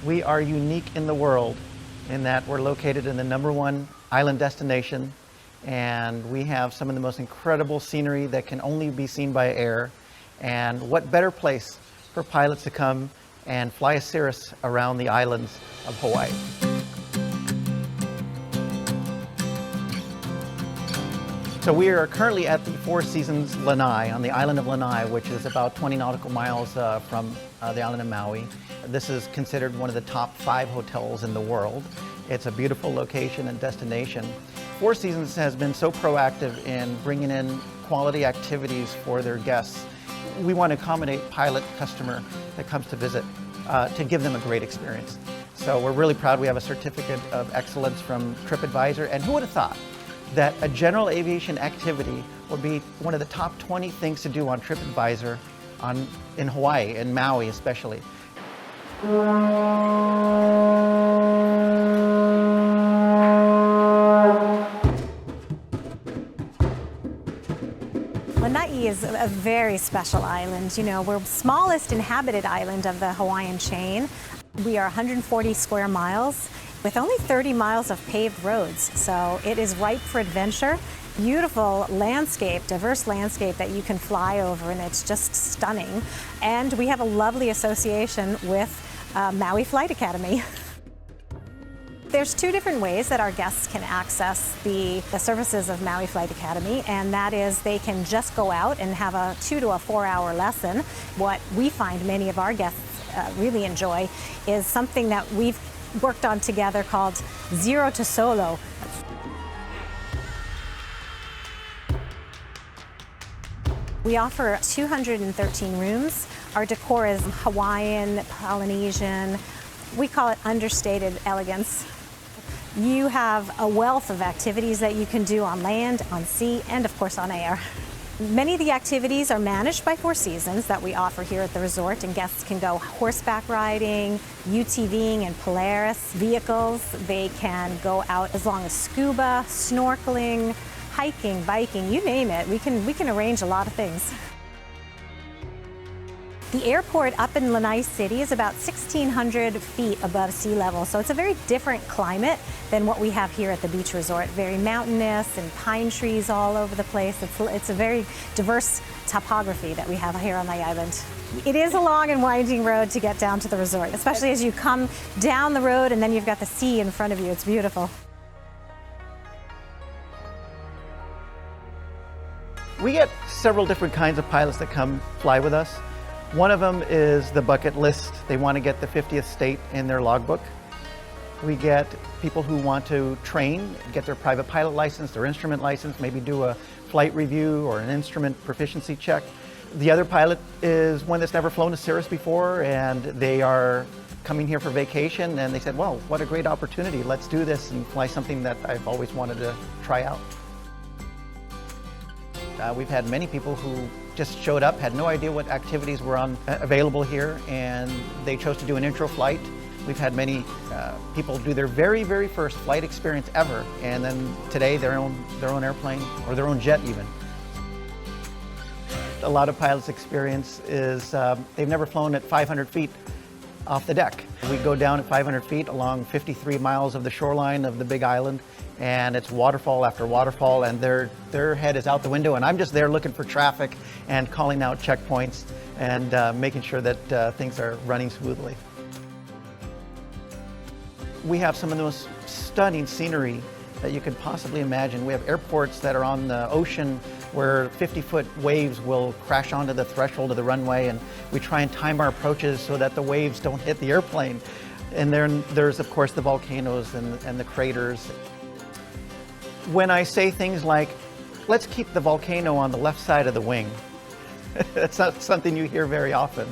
We are unique in the world in that we're located in the #1 island destination, and we have some of the most incredible scenery that can only be seen by air. And what better place for pilots to come and fly a Cirrus around the islands of Hawaii. So we are currently at the Four Seasons Lanai on the island of Lanai, which is about 20 nautical miles from the island of Maui. This is considered one of the top 5 hotels in the world. It's a beautiful location and destination. Four Seasons has been so proactive in bringing in quality activities for their guests. We want to accommodate pilot customer that comes to visit to give them a great experience. So we're really proud we have a certificate of excellence from TripAdvisor. And who would have thought that a general aviation activity would be one of the top 20 things to do on TripAdvisor in Hawaii, in Maui especially. Lanai is a very special island. You know, we're the smallest inhabited island of the Hawaiian chain. We are 140 square miles with only 30 miles of paved roads, so it is ripe for adventure. Beautiful landscape, diverse landscape that you can fly over, and it's just stunning. And we have a lovely association with Maui Flight Academy. There's 2 different ways that our guests can access the services of Maui Flight Academy, and that is they can just go out and have a 2 to 4 hour lesson. What we find many of our guests really enjoy is something that we've worked on together called Zero to Solo. We offer 213 rooms. Our decor is Hawaiian, Polynesian. We call it understated elegance. You have a wealth of activities that you can do on land, on sea, and of course on air. Many of the activities are managed by Four Seasons that we offer here at the resort, and guests can go horseback riding, UTVing in Polaris vehicles. They can go out as long as scuba, snorkeling, hiking, biking, you name it. We can arrange a lot of things. The airport up in Lanai City is about 1,600 feet above sea level, so it's a very different climate than what we have here at the beach resort. Very mountainous and pine trees all over the place. It's a very diverse topography that we have here on the island. It is a long and winding road to get down to the resort, especially as you come down the road and then you've got the sea in front of you. It's beautiful. We get several different kinds of pilots that come fly with us. One of them is the bucket list. They want to get the 50th state in their logbook. We get people who want to train, get their private pilot license, their instrument license, maybe do a flight review or an instrument proficiency check. The other pilot is one that's never flown a Cirrus before, and they are coming here for vacation, and they said, well, what a great opportunity. Let's do this and fly something that I've always wanted to try out. We've had many people who just showed up, had no idea what activities were available here, and they chose to do an intro flight. We've had many people do their very, very first flight experience ever, and then today their own airplane or their own jet even. A lot of pilots' experience is they've never flown at 500 feet off the deck. We go down at 500 feet along 53 miles of the shoreline of the Big Island, and it's waterfall after waterfall, and their head is out the window, and I'm just there looking for traffic and calling out checkpoints and making sure that things are running smoothly. We have some of the most stunning scenery that you could possibly imagine. We have airports that are on the ocean where 50-foot waves will crash onto the threshold of the runway, and we try and time our approaches so that the waves don't hit the airplane. And then there's, of course, the volcanoes and the craters. When I say things like, let's keep the volcano on the left side of the wing, that's not something you hear very often.